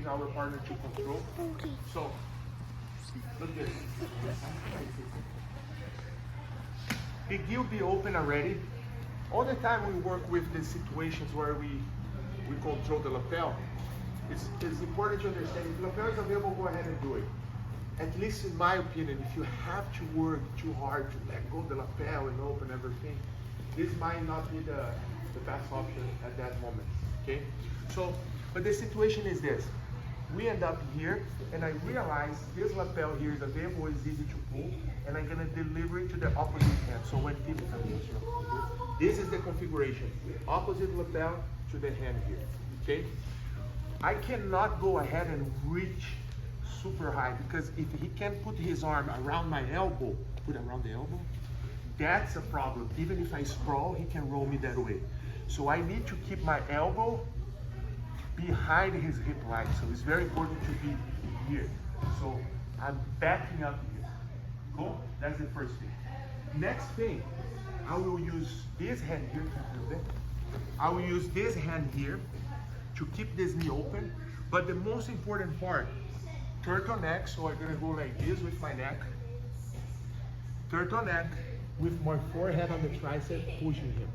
brings our partner to control. So, look at this. Big heel be open already. All the time we work with the situations where we control the lapel. It's important to understand if the lapel is available, go ahead and do it. At least in my opinion, if you have to work too hard to let go of the lapel and open everything, this might not be the best option at that moment, okay? So, but the situation is this. We end up here, and I realize this lapel here is available, is easy to pull, and I'm gonna deliver it to the opposite hand. So when people come here, this is the configuration. Opposite lapel to the hand here, okay? I cannot go ahead and reach super high, because if he can put his arm around my elbow, put around the elbow, that's a problem. Even if I sprawl, he can roll me that way. So I need to keep my elbow behind his hip line. So it's very important to be here. So I'm backing up here. Cool? That's the first thing. Next thing, I will use this hand here to do that. I will use this hand here to keep this knee open. But the most important part, turtleneck. So I'm gonna go like this with my neck. Turtleneck with my forehead on the tricep, pushing him.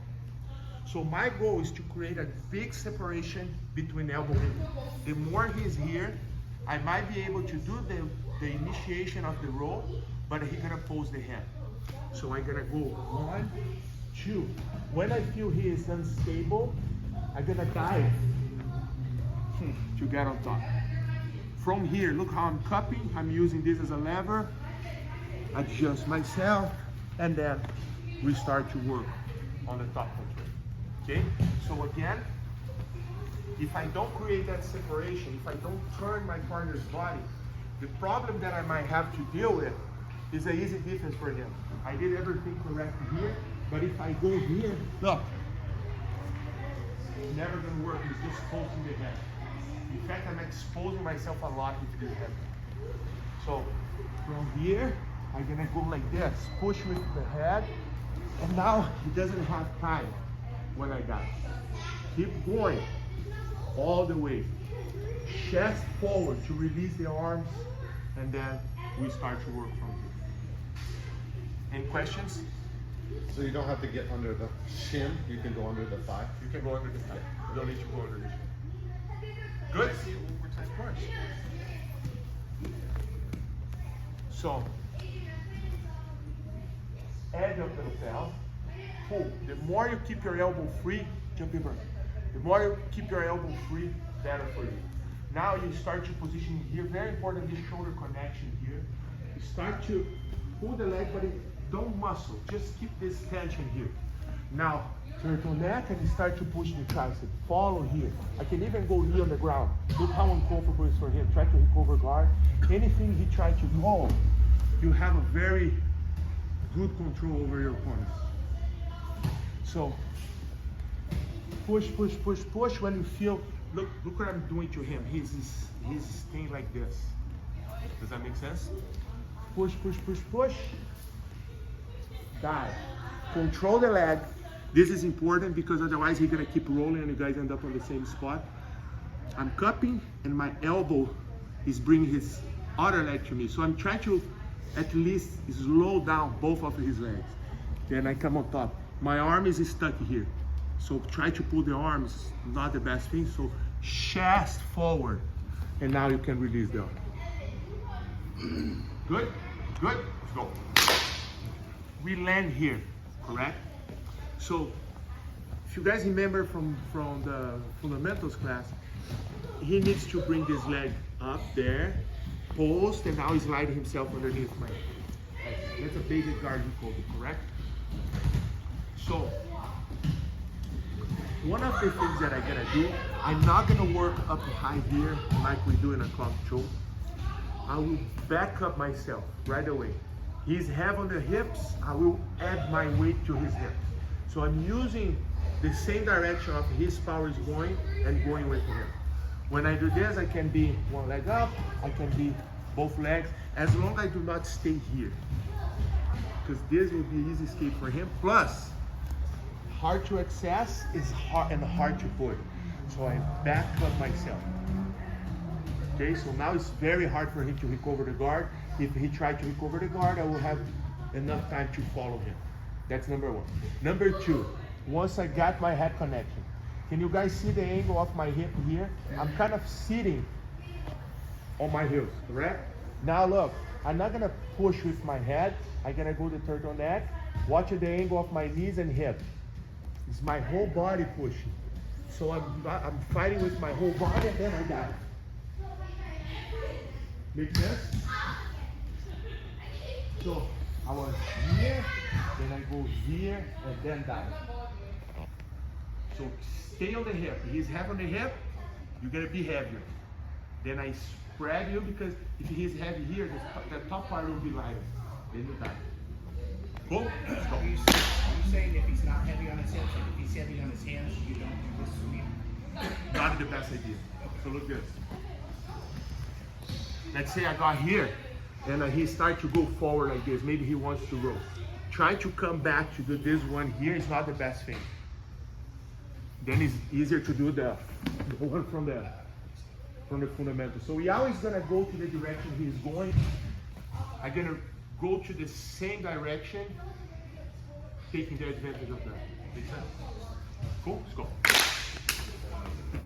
So my goal is to create a big separation between elbow and knee. The more he's here, I might be able to do the initiation of the roll, but he's gonna pose the hand. So I'm gonna go 1, 2. When I feel he is unstable, I'm gonna dive to get on top. From here, look how I'm cupping. I'm using this as a lever. Adjust myself, and then we start to work on the top control. Okay, so again, if I don't create that separation, if I don't turn my partner's body, the problem that I might have to deal with is an easy defense for him. I did everything correct here, but if I go here, look, it's never gonna work. It's just posting the head. In fact, I'm exposing myself a lot with this head. So from here, I'm gonna go like this, push with the head, and now he doesn't have time when I got it. Keep going all the way. Chest forward to release the arms, and then we start to work from here. Any questions? So you don't have to get under the shin, you can go under the thigh? You can go under the thigh. You don't need to go under the shin. Good? See it one more time. Of course. So, edge of the lapel, pull. The more you keep your elbow free, jumping bird. The more you keep your elbow free, better for you. Now you start to position here. Very important, this shoulder connection here. You start to pull the leg, but don't muscle. Just keep this tension here. Now, turtleneck, and you start to push the tricep. Follow here. I can even go knee on the ground. Look how uncomfortable it is for him. Try to recover guard. Anything he tried to hold, you have a very good control over your opponents. So, push, push, push, push. When you feel, look what I'm doing to him. He's staying like this. Does that make sense? Push, push, push, push. Dive. Control the leg. This is important because otherwise he's gonna keep rolling and you guys end up on the same spot. I'm cupping and my elbow is bringing his other leg to me. So I'm trying to at least slow down both of his legs. Then I come on top. My arm is stuck here. So try to pull the arms, not the best thing. So chest forward. And now you can release the arm. Good? Good? Let's go. We land here, correct? So, if you guys remember from the fundamentals class, he needs to bring this leg up there, post, and now he's sliding himself underneath my leg. That's a basic guard recovery, correct? So, one of the things that I'm gonna do, I'm not gonna work up high here like we do in a clock choke. I will back up myself right away. He's heavy on the hips, I will add my weight to his hips. So I'm using the same direction of his power is going and going with him. When I do this, I can be one leg up, I can be both legs, as long as I do not stay here. Because this will be easy escape for him. Plus, hard to access is hard and hard to put. So I back up myself. Okay, so now it's very hard for him to recover the guard. If he tried to recover the guard, I will have enough time to follow him. That's number one. Number two, once I got my head connection, can you guys see the angle of my hip here? I'm kind of sitting on my heels, correct? Now look, I'm not gonna push with my head. I'm gonna go to turtleneck. Watch the angle of my knees and hip. It's my whole body pushing. So I'm fighting with my whole body and then I dive. Make sense? So I was here, then I go here, and then dive. So stay on the hip. He's heavy on the hip, you're gonna be heavier. Then I spread you because if he's heavy here, the top part will be lighter. Then you dive. Go. Let's go. Are you saying if he's not heavy on his hips, and if he's heavy on his hands, you don't do this swing? Not the best idea. So look good. Let's say I got here and he starts to go forward like this. Maybe he wants to roll. Try to come back to do this one here is not the best thing. Then it's easier to do the one from the fundamental. So we always gonna go to the direction he's going. I'm gonna go to the same direction, taking the advantage of that. Make sense? Cool? Let's go.